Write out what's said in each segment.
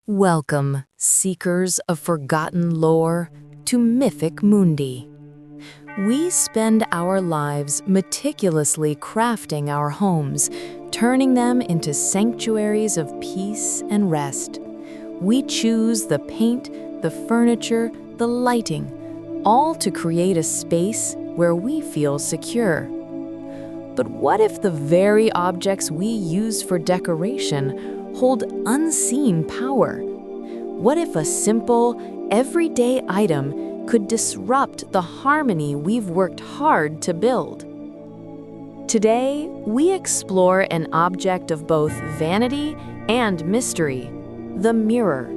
Welcome, seekers of forgotten lore, to Mythic Mundi. We spend our lives meticulously crafting our homes, turning them into sanctuaries of peace and rest. We choose the paint, the furniture, the lighting, all to create a space where we feel secure. But what if the very objects we use for decoration hold unseen power? What if a simple, everyday item could disrupt the harmony we've worked hard to build? Today, we explore an object of both vanity and mystery, the mirror.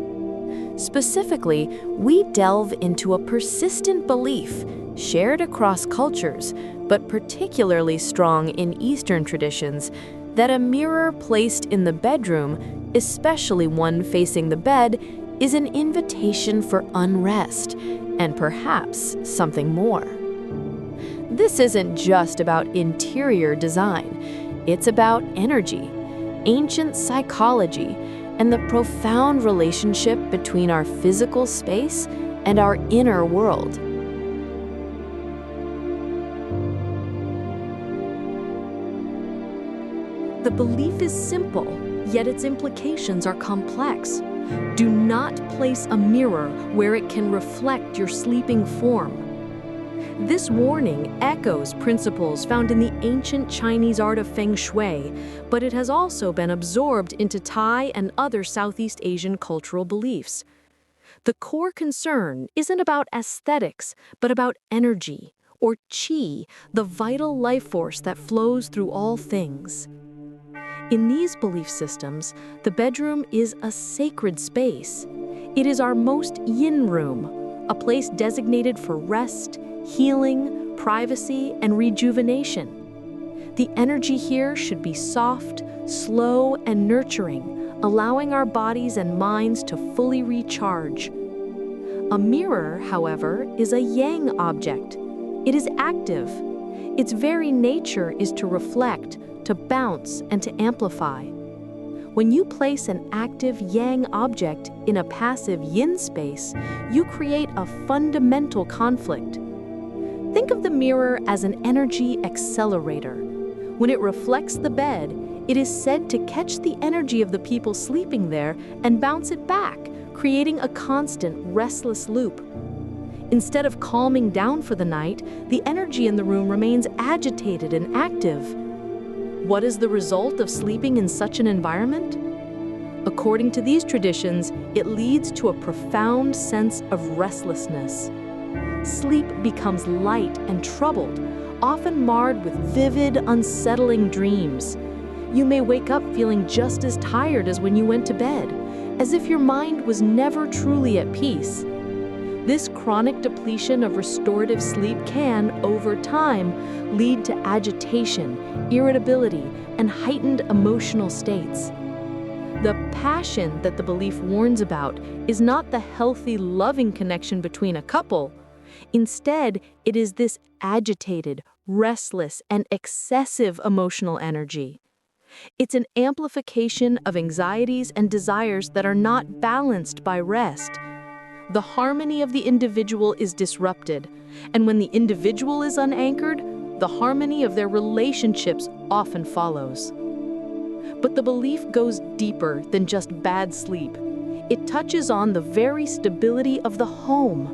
Specifically, we delve into a persistent belief shared across cultures, but particularly strong in Eastern traditions, that a mirror placed in the bedroom, especially one facing the bed, is an invitation for unrest, and perhaps something more. This isn't just about interior design, it's about energy, ancient psychology, and the profound relationship between our physical space and our inner world. The belief is simple, yet its implications are complex. Do not place a mirror where it can reflect your sleeping form. This warning echoes principles found in the ancient Chinese art of Feng Shui, but it has also been absorbed into Thai and other Southeast Asian cultural beliefs. The core concern isn't about aesthetics, but about energy, or qi, the vital life force that flows through all things. In these belief systems, the bedroom is a sacred space. It is our most yin room, a place designated for rest, healing, privacy, and rejuvenation. The energy here should be soft, slow, and nurturing, allowing our bodies and minds to fully recharge. A mirror, however, is a yang object. It is active. Its very nature is to reflect, to bounce, and to amplify. When you place an active yang object in a passive yin space, you create a fundamental conflict. Think of the mirror as an energy accelerator. When it reflects the bed, it is said to catch the energy of the people sleeping there and bounce it back, creating a constant, restless loop. Instead of calming down for the night, the energy in the room remains agitated and active. What is the result of sleeping in such an environment? According to these traditions, it leads to a profound sense of restlessness. Sleep becomes light and troubled, often marred with vivid, unsettling dreams. You may wake up feeling just as tired as when you went to bed, as if your mind was never truly at peace. This chronic depletion of restorative sleep can, over time, lead to agitation, irritability, and heightened emotional states. The passion that the belief warns about is not the healthy, loving connection between a couple. Instead, it is this agitated, restless, and excessive emotional energy. It's an amplification of anxieties and desires that are not balanced by rest. The harmony of the individual is disrupted, and when the individual is unanchored, the harmony of their relationships often follows. But the belief goes deeper than just bad sleep. It touches on the very stability of the home.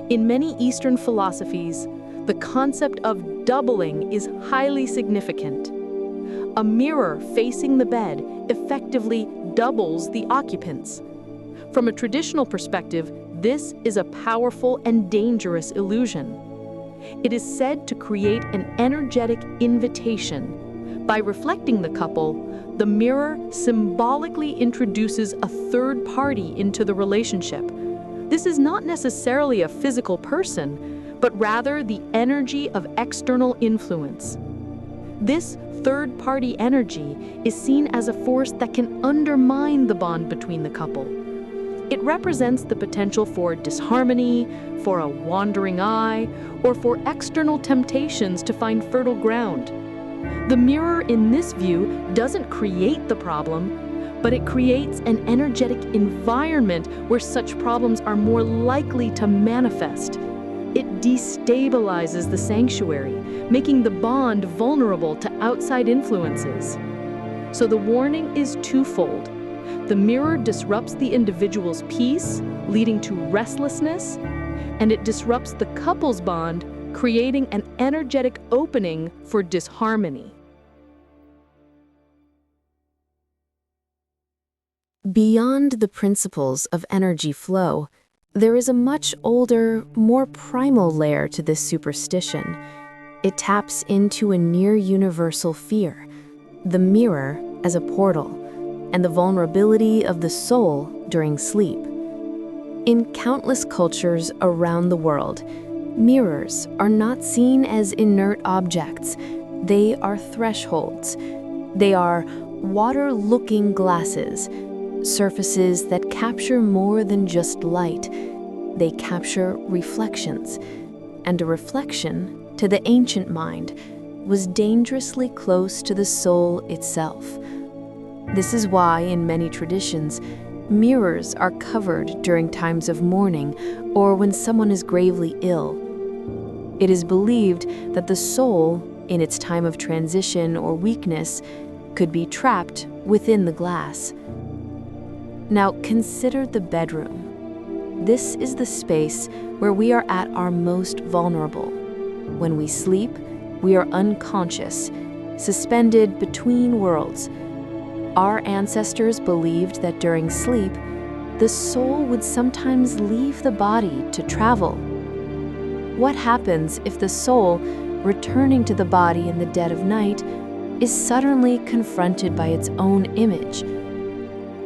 In many Eastern philosophies, the concept of doubling is highly significant. A mirror facing the bed effectively doubles the occupants. From a traditional perspective, this is a powerful and dangerous illusion. It is said to create an energetic invitation. By reflecting the couple, the mirror symbolically introduces a third party into the relationship. This is not necessarily a physical person, but rather the energy of external influence. This third-party energy is seen as a force that can undermine the bond between the couple. It represents the potential for disharmony, for a wandering eye, or for external temptations to find fertile ground. The mirror in this view doesn't create the problem, but it creates an energetic environment where such problems are more likely to manifest. It destabilizes the sanctuary, making the bond vulnerable to outside influences. So the warning is twofold. The mirror disrupts the individual's peace, leading to restlessness, and it disrupts the couple's bond, creating an energetic opening for disharmony. Beyond the principles of energy flow, there is a much older, more primal layer to this superstition. It taps into a near-universal fear, the mirror as a portal, and the vulnerability of the soul during sleep. In countless cultures around the world, mirrors are not seen as inert objects. They are thresholds. They are water-looking glasses, surfaces that capture more than just light. They capture reflections, and a reflection, to the ancient mind, was dangerously close to the soul itself. This is why, in many traditions, mirrors are covered during times of mourning or when someone is gravely ill. It is believed that the soul, in its time of transition or weakness, could be trapped within the glass. Now consider the bedroom. This is the space where we are at our most vulnerable. When we sleep, we are unconscious, suspended between worlds. Our ancestors believed that during sleep, the soul would sometimes leave the body to travel. What happens if the soul, returning to the body in the dead of night, is suddenly confronted by its own image?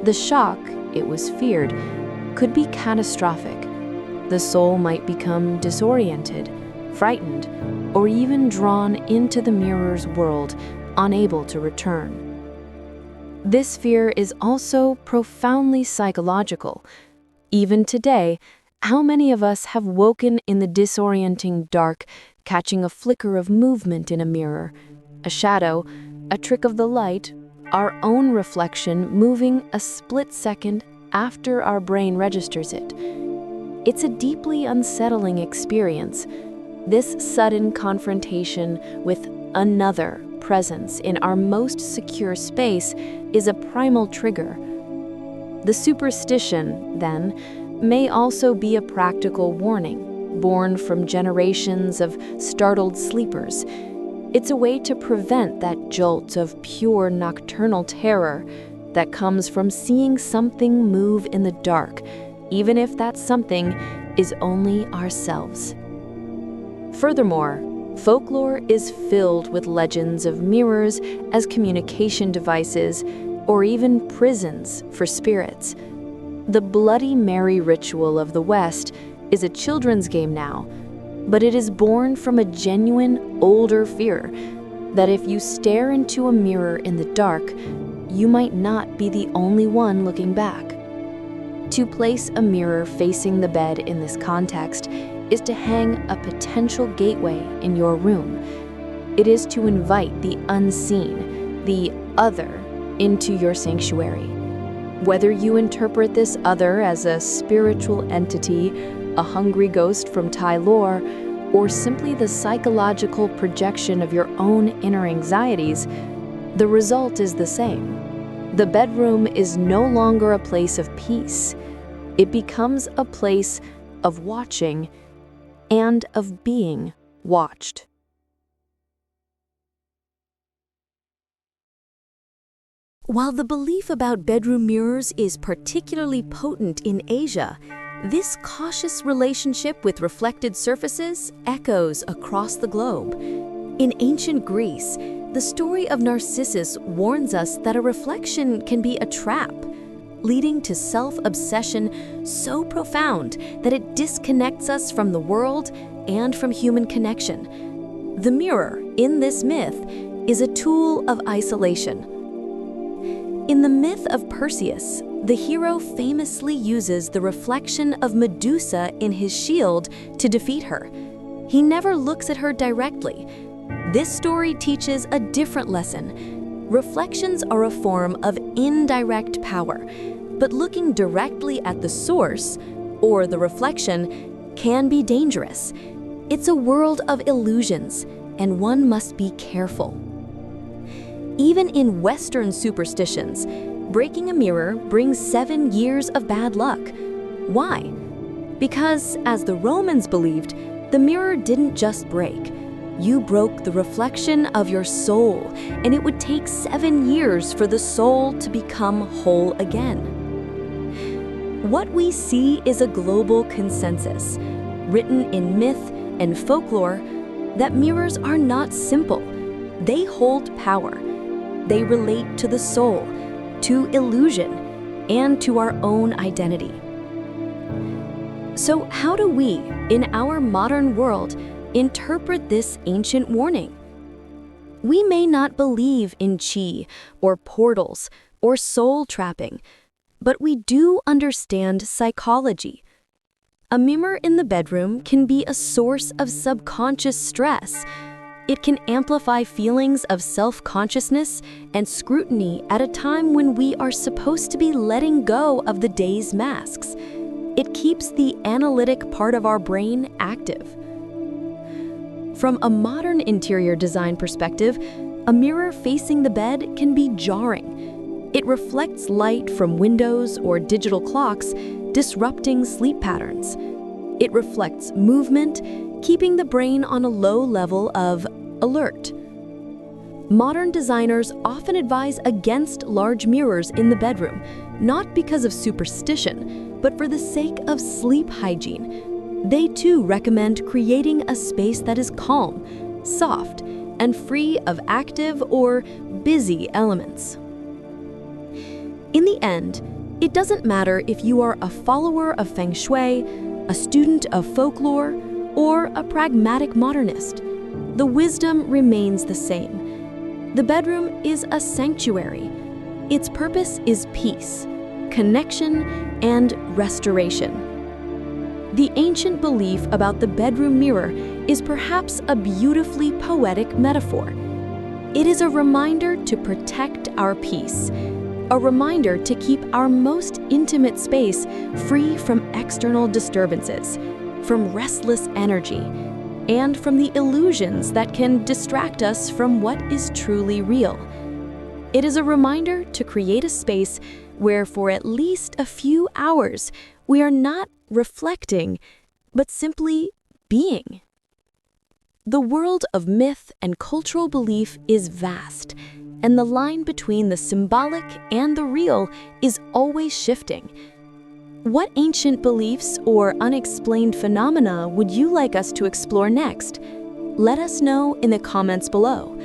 The shock, it was feared, could be catastrophic. The soul might become disoriented, frightened, or even drawn into the mirror's world, unable to return. This fear is also profoundly psychological. Even today, how many of us have woken in the disorienting dark, catching a flicker of movement in a mirror, a shadow, a trick of the light, our own reflection moving a split second after our brain registers it? It's a deeply unsettling experience. This sudden confrontation with another presence in our most secure space is a primal trigger. The superstition, then, may also be a practical warning, born from generations of startled sleepers. It's a way to prevent that jolt of pure nocturnal terror that comes from seeing something move in the dark, even if that something is only ourselves. Furthermore, folklore is filled with legends of mirrors as communication devices or even prisons for spirits. The Bloody Mary ritual of the West is a children's game now, but it is born from a genuine, older fear that if you stare into a mirror in the dark, you might not be the only one looking back. To place a mirror facing the bed in this context is to hang a potential gateway in your room. It is to invite the unseen, the other, into your sanctuary. Whether you interpret this other as a spiritual entity, a hungry ghost from Thai lore, or simply the psychological projection of your own inner anxieties, the result is the same. The bedroom is no longer a place of peace. It becomes a place of watching and of being watched. While the belief about bedroom mirrors is particularly potent in Asia, this cautious relationship with reflected surfaces echoes across the globe. In ancient Greece, the story of Narcissus warns us that a reflection can be a trap, leading to self-obsession so profound that it disconnects us from the world and from human connection. The mirror, in this myth, is a tool of isolation. In the myth of Perseus, the hero famously uses the reflection of Medusa in his shield to defeat her. He never looks at her directly. This story teaches a different lesson. Reflections are a form of indirect power, but looking directly at the source, or the reflection, can be dangerous. It's a world of illusions, and one must be careful. Even in Western superstitions, breaking a mirror brings 7 years of bad luck. Why? Because, as the Romans believed, the mirror didn't just break. You broke the reflection of your soul, and it would take 7 years for the soul to become whole again. What we see is a global consensus, written in myth and folklore, that mirrors are not simple. They hold power. They relate to the soul, to illusion, and to our own identity. So how do we, in our modern world, interpret this ancient warning? We may not believe in chi, or portals, or soul trapping, but we do understand psychology. A mirror in the bedroom can be a source of subconscious stress. It can amplify feelings of self-consciousness and scrutiny at a time when we are supposed to be letting go of the day's masks. It keeps the analytic part of our brain active. From a modern interior design perspective, a mirror facing the bed can be jarring. It reflects light from windows or digital clocks, disrupting sleep patterns. It reflects movement, keeping the brain on a low level of alert. Modern designers often advise against large mirrors in the bedroom, not because of superstition, but for the sake of sleep hygiene. They too recommend creating a space that is calm, soft, and free of active or busy elements. In the end, it doesn't matter if you are a follower of Feng Shui, a student of folklore, or a pragmatic modernist. The wisdom remains the same. The bedroom is a sanctuary. Its purpose is peace, connection, and restoration. The ancient belief about the bedroom mirror is perhaps a beautifully poetic metaphor. It is a reminder to protect our peace, a reminder to keep our most intimate space free from external disturbances, from restless energy, and from the illusions that can distract us from what is truly real. It is a reminder to create a space where for at least a few hours we are not reflecting, but simply being. The world of myth and cultural belief is vast, and the line between the symbolic and the real is always shifting. What ancient beliefs or unexplained phenomena would you like us to explore next? Let us know in the comments below.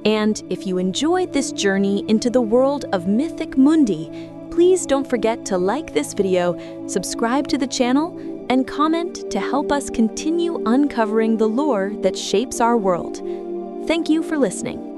And if you enjoyed this journey into the world of Mythic Mundi, please don't forget to like this video, subscribe to the channel, and comment to help us continue uncovering the lore that shapes our world. Thank you for listening.